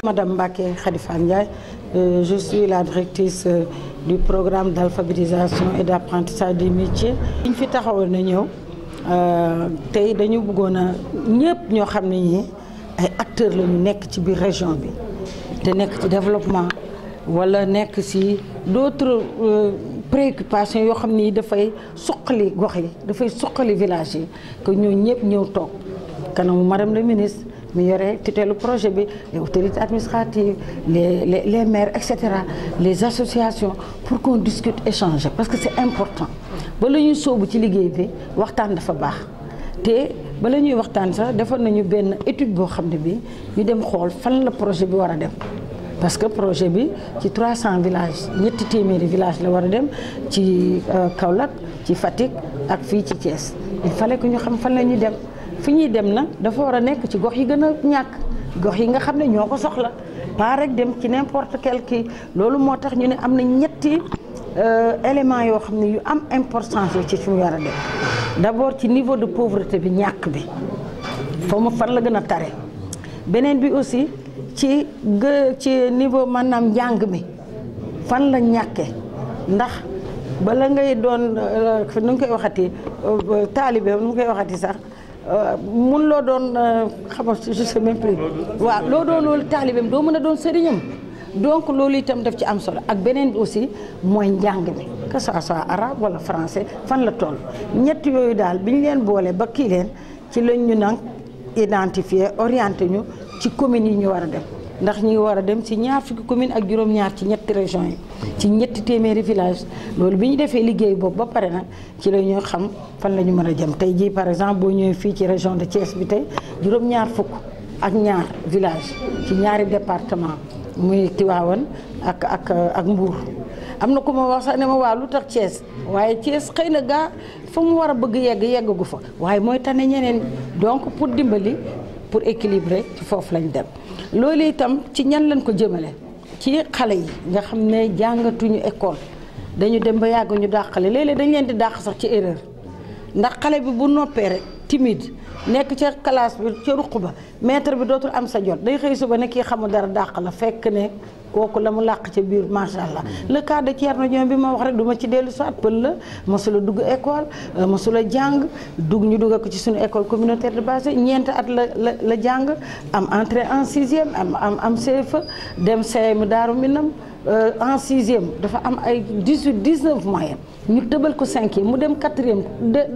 Madame Mbacké Khalifa Ndiaye, je suis la directrice du programme d'alphabétisation et d'apprentissage des métiers. Ñu fi taxawoon na ñëw tey dañu bëggoon a ñëpp ñoo xam ne ñi ay acteurs la ñu nekk ci biir région bi te nekk ci développement wala nekk ci d'autres préoccupations yoo xam ni dafay suqali gox yi dafay suqali village yi que ñoo ñëpp ñëw toog kanamu madame la ministre mi yore tutelle projet bi les autorités administratives les maires et cetera les associations pour qu'on discute échanger parce que c'est important ba la ñuy sóobu ci liggéey bi waxtaan dafa baax te ba la ñuy waxtaan sax defoon nañu benn étude boo xam ne bi ñu dem xool fan la projet bi war a dem parce que projet bi ci 300 villages ñetti téeméeri village la war a dem ci Kaolack ci Fatick ak fii ci Thiès il fallait que ñu xam fan la ñuy dem fi ñuy dem nag dafa war a nekk ci gox yi gën a ñàkk gox yi nga xam ne ñoo ko soxla pas rek dem ci n'importe quel kii loolu moo tax ñu ne am na ñetti éléments yoo xam ne yu am importance ci fi mu war a dem d'abord ci niveau de pauvreté bi ñàkk bi fan la gën a tare beneen bi aussi ci niveau maanaam njàng mi fan la ñàkkee ndax bala ngay doon nu ngi koy waxati taalibe nu ngi koy waxati sax mun loo doon xam je sais même plus waaw loo doon loolu taalibeem doo mën a doon sëriñam donc loolu itam daf ci am solo ak beneen bi aussi mooy njàng mi que ça soit arabe wala français fan la toll ñett yooyu daal bi ñu leen boole ba kii leen ci lañ ñu nag identifier orienté ñu ci communes yi ñu war a dem ndax ñi war a dem ci ñaar fukki commune ak juróom-ñaar ci ñetti régions yi ci ñetti téeméeri village loolu bi ñu defee liggéey boobu ba pare nag ci la ñu xam fan la ñu mën a jëm tey jii par exemple boo ñëwee fii ci région de Thiès bi tey juróom-ñaar fukk ak ñaar village ci ñaari département muy Tivaouane ak Mbour am na ku ma wax sax ne ma waa lu tax Thiès waaye Thiès xëy na gaa fa mu war a bëgg yeggagu fa waaye mooy tane ñeneen donc pour dimbali pour équilibrer ci foofu lañ dem loolu itam ci ñan lañ ko jëmale ci xale yi nga xam ne jàngatuñu école dañu dem ba yàgg ñu dàqale léeg-léeg dañ leen di dàq sax ci erreur ndax xale bi bu noppee rek timide nekk ca classe bi ca ruq ba maître bi dootul am sa jot day xëy suba ne kii xamul dara dàq la fekk ne kooku la mu làq ca biir macha allah le cas de Thierno Diom bi ma wax rek du ma ci dellu soit pël la mosula dugg école mosula jàng ñu dugg ko ci suñu école communautaire de base ñeenti at la jàng am entrée en sixième am CFE dem CM Daaru Minam en sixième dafa am ay 18-19 moyenne ñu tëbal ko 5e mu dem 4e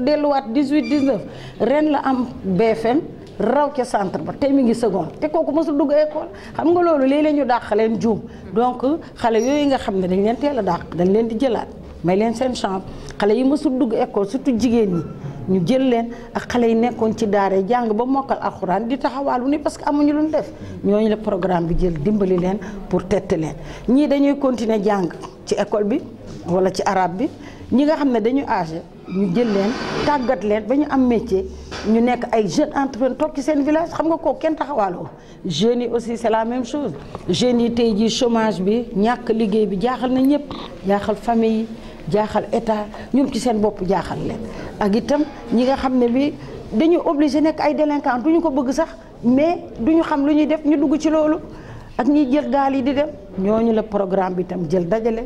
delluwaat 18-19 ren la am BFM raw ca centre ba tey mi ngi seconde te kooku mosul dugg école xam nga loolu léeg-léeg ñu dàq leen juum donc xale yooyu nga xam ne dañ leen teel a dàq dañ leen di jëlaat may leen seen chance xale yi mosul dugg école surtout jigéen ñi ñu jël leen ak xale yi nekkoon ci daara jàng ba mokkal alxuraan di taxawaalu ni parce que amuñu lu ñu def ñooñu la programme bi jël dimbali leen pour tette leen ñii dañuy continuer jàng ci école bi wala ci arabe bi ñi nga xam ne dañu âgé ñu jël leen tàggat leen ba ñu am métier ñu nekk ay jeunes entrepreneurs toog ci seen village xam nga kooku kenn taxawaaloo jeunes yi aussi c'est la même chose jeunes yi tey jii chômage bi ñàkk liggéey bi jaaxal na ñëpp jaaxal famille yi jaaxal état ñoom ci seen bopp jaaxal leen ak itam ñi nga xam ne bi dañu obligé nekk ay délinquants duñu ko bëgg sax mais duñu xam lu ñuy def ñu dugg ci loolu ak ñiy jël gaal yi di dem ñooñu la programme bi itam jël dajale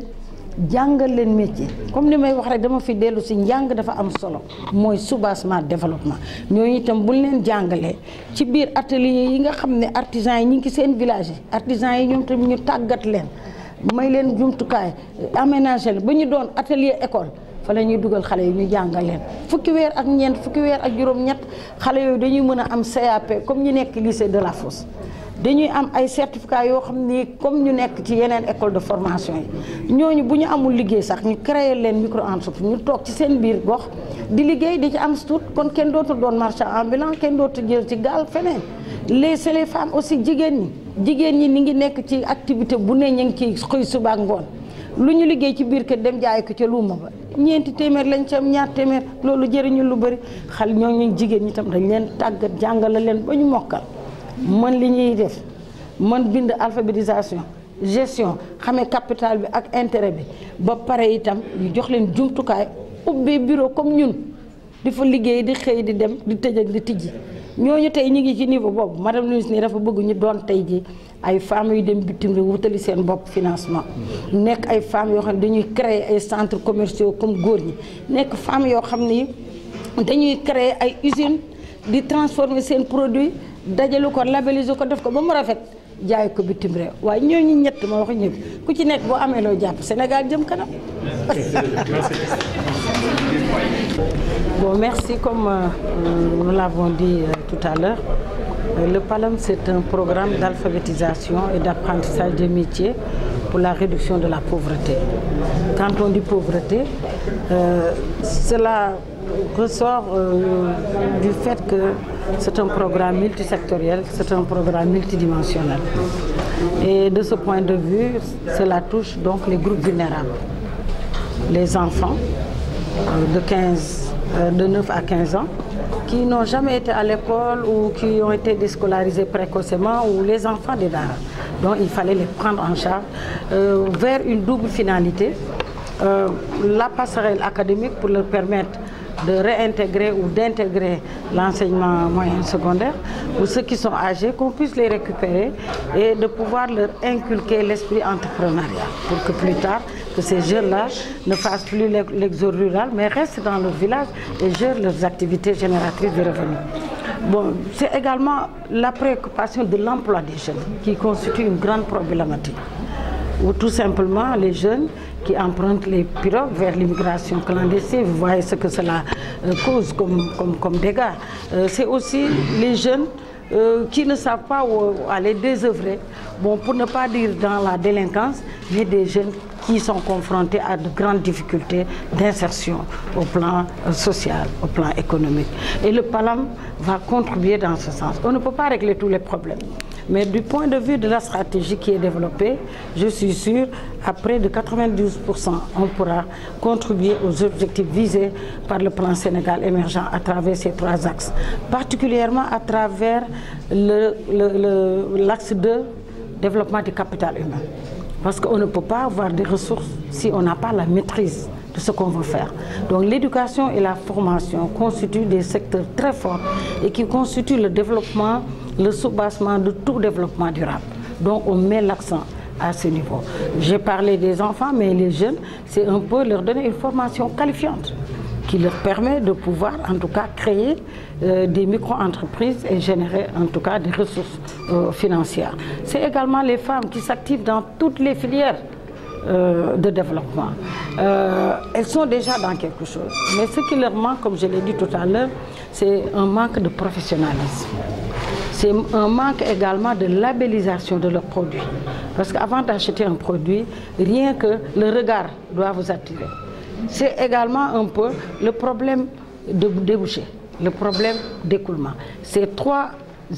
jàngal leen métier comme ni may wax rek dama fi dellu si njàng dafa am solo mooy soubassement développement ñooñu itam buñ leen jàngalee ci biir atelier yi nga xam ne artisans yi ñu ngi ci seen village yi artisans yi ñoom tamit ñu tàggat leen may leen jumtukaay aménager la ba ñu doon atelier école fa la ñuy dugal xale yi ñu jàngal leen fukki weer ak ñeent fukki weer ak juróom-ñett xale yooyu dañuy mën a am CAP comme ñu nekk lycée de la Fosse dañuy am ay certificats yoo xam ni comme ñu nekk ci yeneen école de formation yi ñooñu bu ñu amul liggéey sax ñu créer leen micro entreprise ñu toog ci seen biir gox di liggéey di ci am tuut kon kenn dootul doon marchand ambulant kenn dootul jël ci gaal feneen c'est les femmes aussi jigéen ñi ni ngi nekk ci activité bu ne ñu ngi ci xëy suba ak ngoon lu ñu liggéey ci biir kër dem jaay ko ca luuma ba ñeenti téeméer lañ ci am ñaar téeméer loolu jëriñu lu bëri xal ñooñu jigéen ñi tam dañ leen tàggat jàngale leen ba ñu mokkal mën li ñuy def mën bind alphabétisation gestion xamee capital bi ak intérêt bi ba pare itam ñu jox leen jumtukaay ubbi bureau comme ñun di fa liggéey di xëy di dem di tëj ak di tijji ñooñu tey ñu ngi ci niveau boobu madame le ministre ni dafa bëgg ñu doon tey ji ay femmes yu dem bitim réew wutali seen bopp financement nekk ay femmes yoo xam ne dañuy créer ay centres commerciaux comme góor ñi nekk femmes yoo xam ni dañuy créer ay usines di transformer seen produit dajale ko labelliser ko def ko ba mu rafet jaay ko bitim réew waaye ñooñu ñett ma wax ñëpp ku ci nekk boo amee loo jàpp Sénégal jëm kanam. Bon, merci. Comme nous l'avons dit tout à l'heure, le PALAM, c'est un programme d'alphabétisation et d'apprentissage des métiers pour la réduction de la pauvreté. Quand on dit pauvreté, cela ressort du fait que c'est un programme multisectoriel, c'est un programme multidimensionnel. Et de ce point de vue, cela touche donc les groupes vulnérables, les enfants de 9 à 15 ans qui n'ont jamais été à l'école ou qui ont été déscolarisés précocement, ou les enfants des daara. Donc il fallait les prendre en charge vers une double finalité, la passerelle académique pour leur permettre de réintégrer ou d'intégrer l'enseignement moyen secondaire, ou ceux qui sont âgés, qu'on puisse les récupérer et de pouvoir leur inculquer l'esprit entrepreneurial pour que plus tard, que ces jeunes-là ne fassent plus l'exode rural, mais restent dans leur village et gèrent leurs activités génératrices de revenus. Bon, c'est également la préoccupation de l'emploi des jeunes qui constitue une grande problématique, ou tout simplement les jeunes qui empruntent les pirogues vers l'immigration clandestine. Vous voyez ce que cela cause comme dégâts. C'est aussi les jeunes qui ne savent pas où aller désœuvrer, bon, pour ne pas dire dans la délinquance, mais des jeunes qui sont confrontés à de grandes difficultés d'insertion au plan social, au plan économique. Et le PALAM va contribuer dans ce sens. On ne peut pas régler tous les problèmes. Mais du point de vue de la stratégie qui est développée, je suis sûre, à près de 92%, on pourra contribuer aux objectifs visés par le plan Sénégal émergent à travers ces 3 axes, particulièrement à travers l'axe de développement du capital humain. Parce qu'on ne peut pas avoir des ressources si on n'a pas la maîtrise de ce qu'on veut faire. Donc l'éducation et la formation constituent des secteurs très forts et qui constituent le développement, le soubassement de tout développement durable. Donc on met l'accent à ce niveau. J'ai parlé des enfants, mais les jeunes, c'est un peu leur donner une formation qualifiante qui leur permet de pouvoir en tout cas créer des micro-entreprises et générer en tout cas des ressources financières. C'est également les femmes qui s'activent dans toutes les filières de développement. Elles sont déjà dans quelque chose. Mais ce qui leur manque, comme je l'ai dit tout à l'heure, c'est un manque de professionnalisme. C'est un manque également de labellisation de leurs produits. Parce qu'avant d'acheter un produit, rien que le regard doit vous attirer. C'est également un peu le problème de débouché, le problème d'écoulement. Ces 3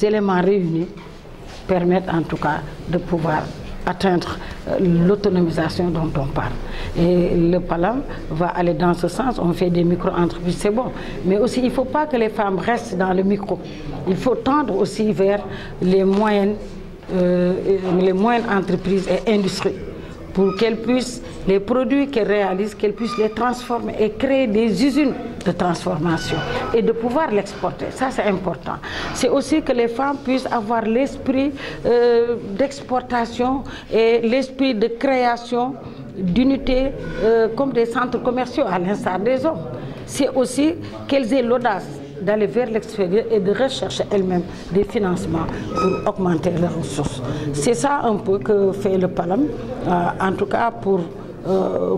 éléments réunis permettent en tout cas de pouvoir atteindre l'autonomisation dont on parle. Et le PALAM va aller dans ce sens. On fait des micro-entreprises, c'est bon. Mais aussi, il ne faut pas que les femmes restent dans le micro. Il faut tendre aussi vers les moyennes entreprises et industries, pour qu'elles puissent, les produits qu'elles réalisent, qu'elles puissent les transformer et créer des usines de transformation et de pouvoir l'exporter. Ça, c'est important. C'est aussi que les femmes puissent avoir l'esprit d'exportation et l'esprit de création d'unités comme des centres commerciaux, à l'instar des hommes. C'est aussi qu'elles aient l'audace d'aller vers l'extérieur et de rechercher elles-mêmes des financements pour augmenter leurs ressources. C'est ça un peu que fait le PALAM, en tout cas pour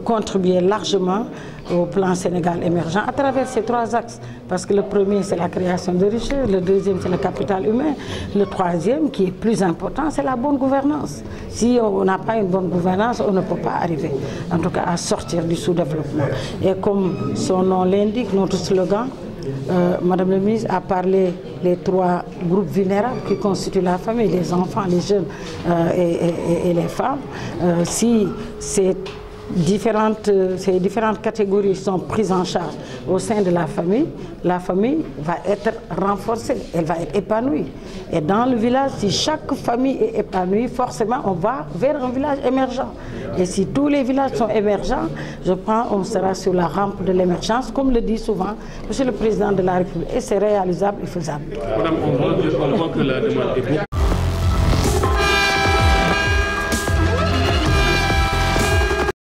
contribuer largement au plan Sénégal émergent à travers ces 3 axes. Parce que le premier, c'est la création de richesses, le deuxième, c'est le capital humain, le troisième, qui est plus important, c'est la bonne gouvernance. Si on n'a pas une bonne gouvernance, on ne peut pas arriver, en tout cas, à sortir du sous-développement. Et comme son nom l'indique, notre slogan, Madame la ministre a parlé des 3 groupes vulnérables qui constituent la famille, les enfants, les jeunes et les femmes. Si ces différentes catégories sont prises en charge au sein de la famille va être renforcée, elle va être épanouie. Et dans le village, si chaque famille est épanouie, forcément on va vers un village émergent. Et si tous les villages sont émergents, je pense qu'on sera sur la rampe de l'émergence, comme le dit souvent Monsieur le Président de la République. Et c'est réalisable et faisable. Madame, on voit que la demande est beaucoup.